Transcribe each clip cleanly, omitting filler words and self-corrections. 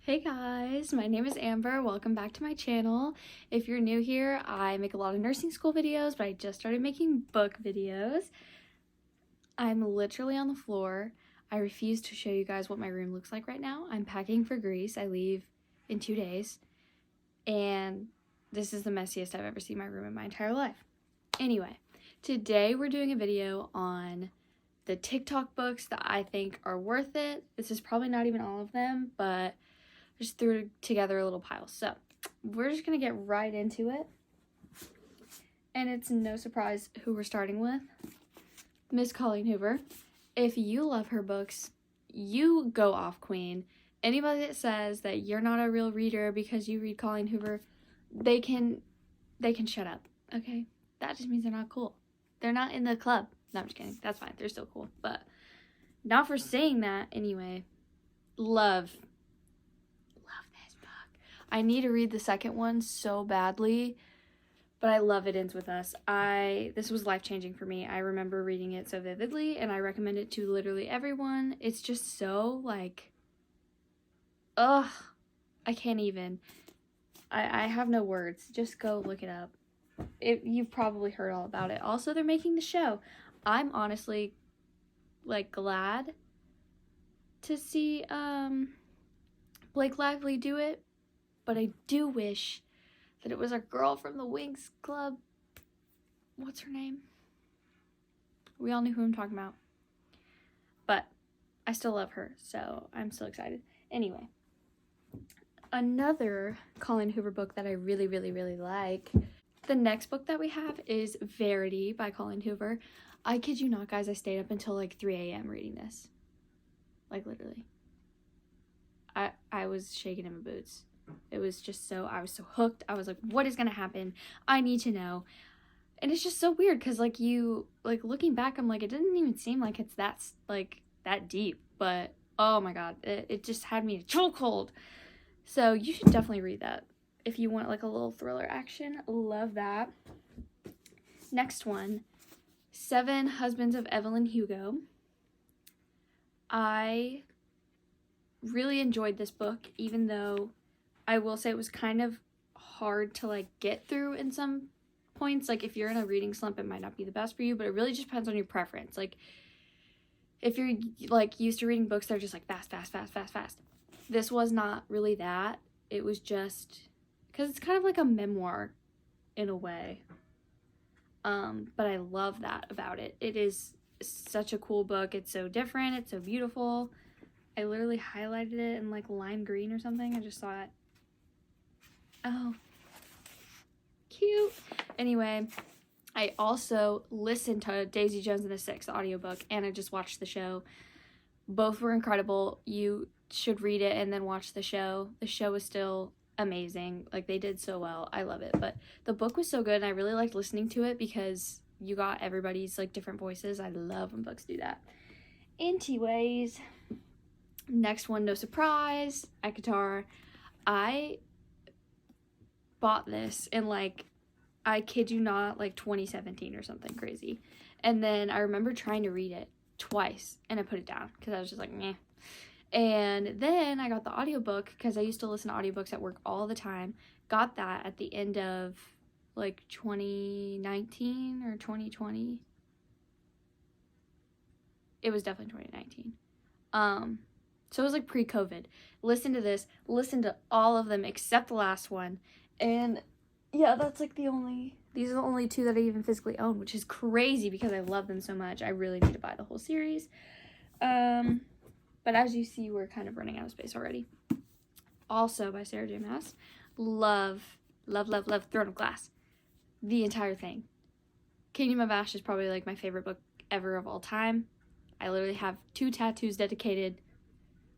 Hey guys, my name is Amber. Welcome back to my channel. If you're new here, I make a lot of nursing school videos, but I just started making book videos. I'm literally on the floor. I refuse to show you guys what my room looks like right now. I'm packing for Greece. I leave in 2 days, and this is the messiest I've ever seen my room in my entire life. Anyway, today we're doing a video on the TikTok books that I think are worth it. This is probably not even all of them, but just threw together a little pile. So we're just gonna get right into it. And it's no surprise who we're starting with. Miss Colleen Hoover. If you love her books, you go off, queen. Anybody that says that you're not a real reader because you read Colleen Hoover, they can shut up, okay? That just means they're not cool. They're not in the club. No, I'm just kidding. That's fine. They're still cool. But not for saying that. Anyway, love this book. I need to read the second one so badly, but I love It Ends With Us. This was life-changing for me. I remember reading it so vividly, and I recommend it to literally everyone. It's just so, like, ugh, I can't even. I have no words. Just go look it up. You've probably heard all about it. Also, they're making the show. I'm honestly, like, glad to see Blake Lively do it, but I do wish that it was a girl from the Winx Club. What's her name? We all knew who I'm talking about. But I still love her, so I'm still excited. Anyway, another Colleen Hoover book that I really, really, really like. The next book that we have is Verity by Colleen Hoover. I kid you not, guys, I stayed up until like 3 a.m. reading this. Like, literally. I was shaking in my boots. It was just so, I was so hooked. I was like, what is gonna happen? I need to know. And it's just so weird because, like, looking back, I'm like, it didn't even seem like it's that deep. But, oh my god, it just had me a chokehold. So you should definitely read that if you want, like, a little thriller action. Love that. Next one, 7 Husbands of Evelyn Hugo. I really enjoyed this book, even though I will say it was kind of hard to, like, get through in some points. Like, if you're in a reading slump, it might not be the best for you, but it really just depends on your preference. Like, if you're, like, used to reading books that are just, like, fast. This was not really that. It was just, because it's kind of like a memoir in a way. But I love that about it. It is such a cool book. It's so different. It's so beautiful. I literally highlighted it in, like, lime green or something. I just saw it. Oh, cute. Anyway, I also listened to Daisy Jones and the Six, the audiobook, and I just watched the show. Both were incredible. You should read it and then watch the show. The show is still amazing. Like, they did so well. I love it. But the book was so good, and I really liked listening to it because you got everybody's, like, different voices. I love when books do that. Anyways, next one, no surprise, ACOTAR. I bought this in, like, I kid you not, like 2017 or something crazy. And then I remember trying to read it twice, and I put it down because I was just like, meh. And then I got the audiobook because I used to listen to audiobooks at work all the time. Got that at the end of, like, 2019 or 2020. It was definitely 2019. So it was, like, pre-COVID. Listened to this, listened to all of them except the last one. And yeah, that's, like, these are the only 2 that I even physically own, which is crazy because I love them so much. I really need to buy the whole series. But as you see, we're kind of running out of space already. Also by Sarah J. Maas. Love Throne of Glass. The entire thing. Kingdom of Ash is probably, like, my favorite book ever of all time. I literally have 2 tattoos dedicated.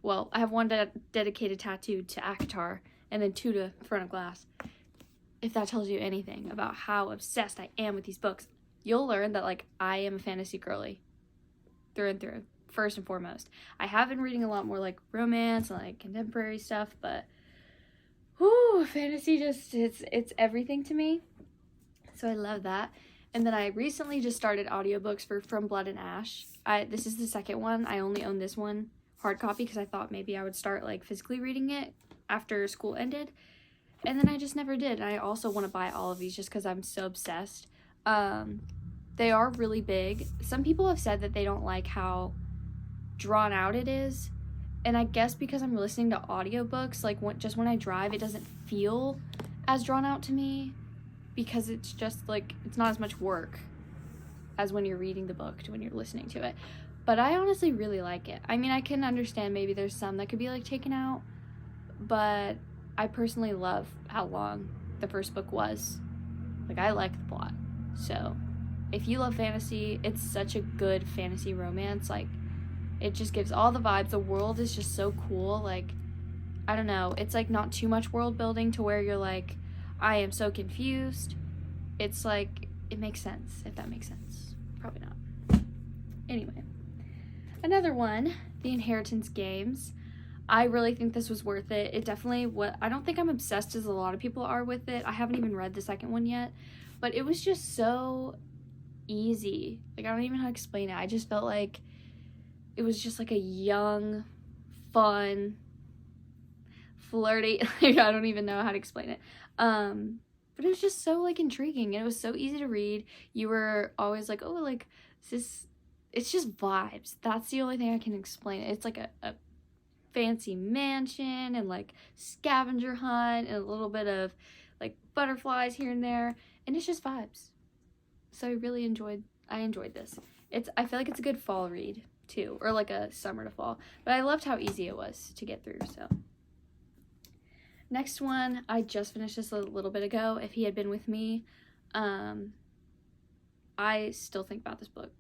Well, I have 1 dedicated tattoo to ACOTAR and then 2 to Throne of Glass. If that tells you anything about how obsessed I am with these books, you'll learn that, like, I am a fantasy girly through and through, first and foremost. I have been reading a lot more, like, romance and, like, contemporary stuff, but whoo, fantasy just, it's everything to me. So I love that. And then I recently just started audiobooks for From Blood and Ash. This is the second one. I only own this one hard copy because I thought maybe I would start, like, physically reading it after school ended. And then I just never did. And I also want to buy all of these just because I'm so obsessed. They are really big. Some people have said that they don't like how drawn out it is. And I guess because I'm listening to audiobooks, like just when I drive, it doesn't feel as drawn out to me because it's just like, it's not as much work as when you're reading the book to when you're listening to it. But I honestly really like it. I mean, I can understand maybe there's some that could be like taken out, but I personally love how long the first book was. Like, I like the plot. So if you love fantasy, it's such a good fantasy romance. Like, it just gives all the vibes. The world is just so cool. Like, I don't know. It's like not too much world building to where you're like, I am so confused. It's like, it makes sense, if that makes sense. Probably not. Anyway. Another one, The Inheritance Games. I really think this was worth it. It definitely, I don't think I'm obsessed as a lot of people are with it. I haven't even read the second one yet. But it was just so easy. Like, I don't even know how to explain it. I just felt like it was just like a young, fun, flirty, like, I don't even know how to explain it. But it was just so, like, intriguing, and it was so easy to read. You were always like, oh, like, it's just vibes. That's the only thing I can explain it. It's like a fancy mansion and, like, scavenger hunt and a little bit of, like, butterflies here and there, and it's just vibes. So I really enjoyed this. I feel like it's a good fall read, too, or like a summer to fall, but I loved how easy it was to get through, so. Next one, I just finished this a little bit ago. If he had been with me, I still think about this book.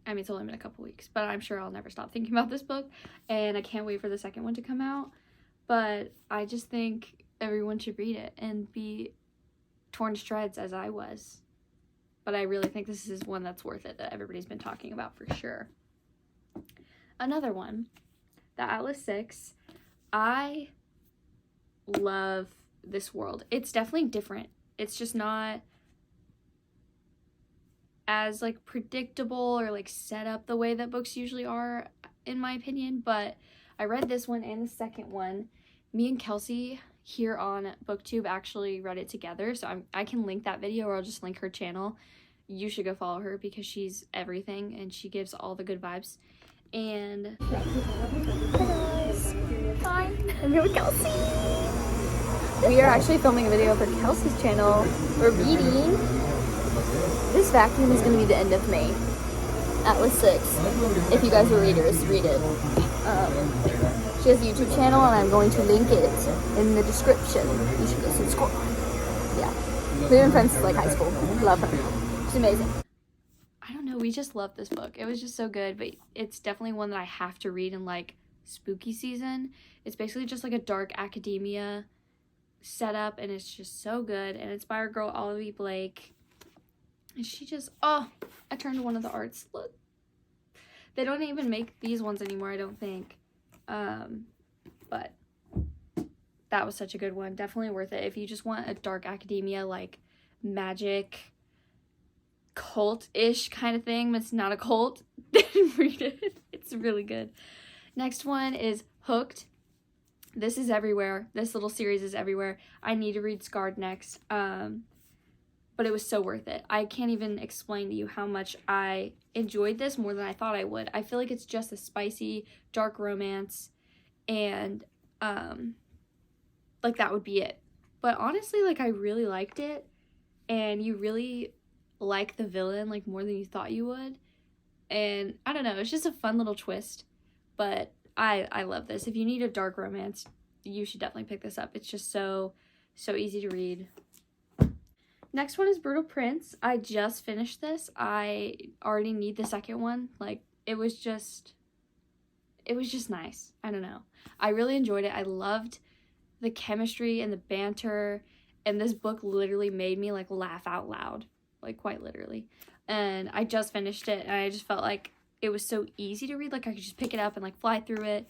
I mean, it's only been a couple weeks, but I'm sure I'll never stop thinking about this book, and I can't wait for the second one to come out. But I just think everyone should read it and be torn to shreds as I was. But I really think this is one that's worth it, that everybody's been talking about for sure. Another one, The Atlas 6. I love this world. It's definitely different. It's just not as, like, predictable or, like, set up the way that books usually are, in my opinion. But I read this one and the second one. Me and Kelsey here on Booktube actually read it together, so I can link that video, or I'll just link her channel. You should go follow her because she's everything and she gives all the good vibes. And hi guys. Hi. I'm here with Kelsey. We are actually filming a video for Kelsey's channel. We're reading. This vacuum is going to be the end of May. Atlas 6. If you guys are readers, read it. She has a YouTube channel and I'm going to link it in the description. You should go subscribe. Yeah. We've been friends since like high school. Love her. She's amazing. I don't know, we just love this book. It was just so good, but it's definitely one that I have to read in like spooky season. It's basically just like a dark academia setup, and it's just so good. And it's by our girl Olivia Blake. And she just, oh, I turned to one of the arts. Look. They don't even make these ones anymore, I don't think. But that was such a good one. Definitely worth it. If you just want a dark academia, like magic, cult-ish kind of thing, but it's not a cult, then read it. It's really good. Next one is Hooked. This is everywhere. This little series is everywhere. I need to read Scarred next. But it was so worth it. I can't even explain to you how much I enjoyed this more than I thought I would. I feel like it's just a spicy, dark romance, and like that would be it. But honestly, like, I really liked it, and you really like the villain like more than you thought you would. And I don't know, it's just a fun little twist. But I love this. If you need a dark romance, you should definitely pick this up. It's just so easy to read. Next one is Brutal Prince. I just finished this. I already need the second one. Like, it was just nice. I don't know. I really enjoyed it. I loved the chemistry and the banter, and this book literally made me like laugh out loud, like quite literally. And I just finished it, and I just felt like it was so easy to read. Like, I could just pick it up and like fly through it.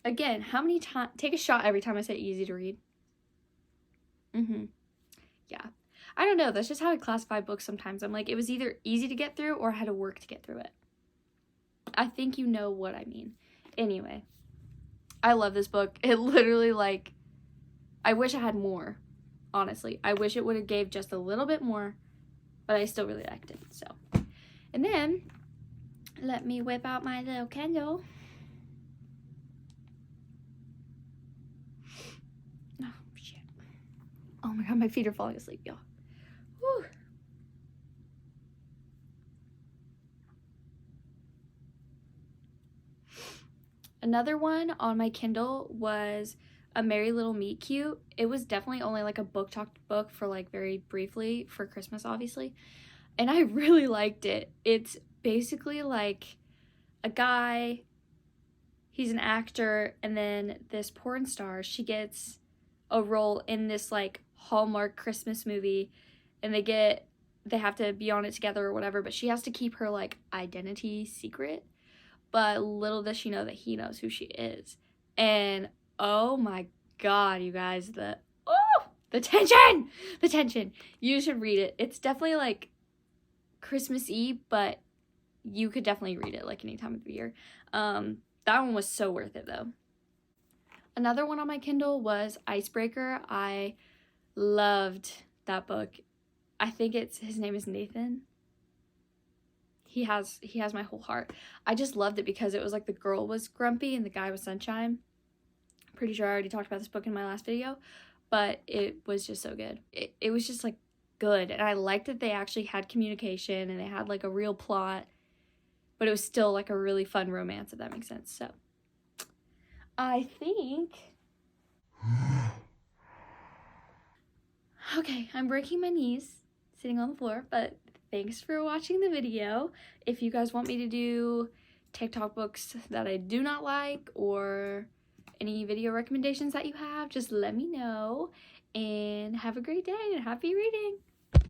Again, how many times, take a shot every time I say easy to read. Yeah. I don't know. That's just how I classify books sometimes. I'm like, it was either easy to get through or I had to work to get through it. I think you know what I mean. Anyway, I love this book. It literally, like, I wish I had more, honestly. I wish it would have gave just a little bit more, but I still really liked it, so. And then, let me whip out my little Kindle. Oh, shit. Oh my god, my feet are falling asleep, y'all. Whew. Another one on my Kindle was A Merry Little Meet Cute. It was definitely only like a Booktok book for like very briefly for Christmas, obviously. And I really liked it. It's basically like a guy, he's an actor, and then this porn star, she gets a role in this like Hallmark Christmas movie, and they have to be on it together or whatever, but she has to keep her like identity secret. But little does she know that he knows who she is. And oh my god, you guys, the tension. You should read it. It's definitely like Christmassy, but you could definitely read it like any time of the year. That one was so worth it though. Another one on my Kindle was Icebreaker. I loved that book. I think his name is Nathan. He has my whole heart. I just loved it because it was like the girl was grumpy and the guy was sunshine. I'm pretty sure I already talked about this book in my last video, but it was just so good. It was just like good, and I liked that they actually had communication and they had like a real plot, but it was still like a really fun romance, if that makes sense. So I think okay, I'm breaking my knees sitting on the floor, but thanks for watching the video. If you guys want me to do TikTok books that I do not like, or any video recommendations that you have, just let me know. And have a great day and happy reading!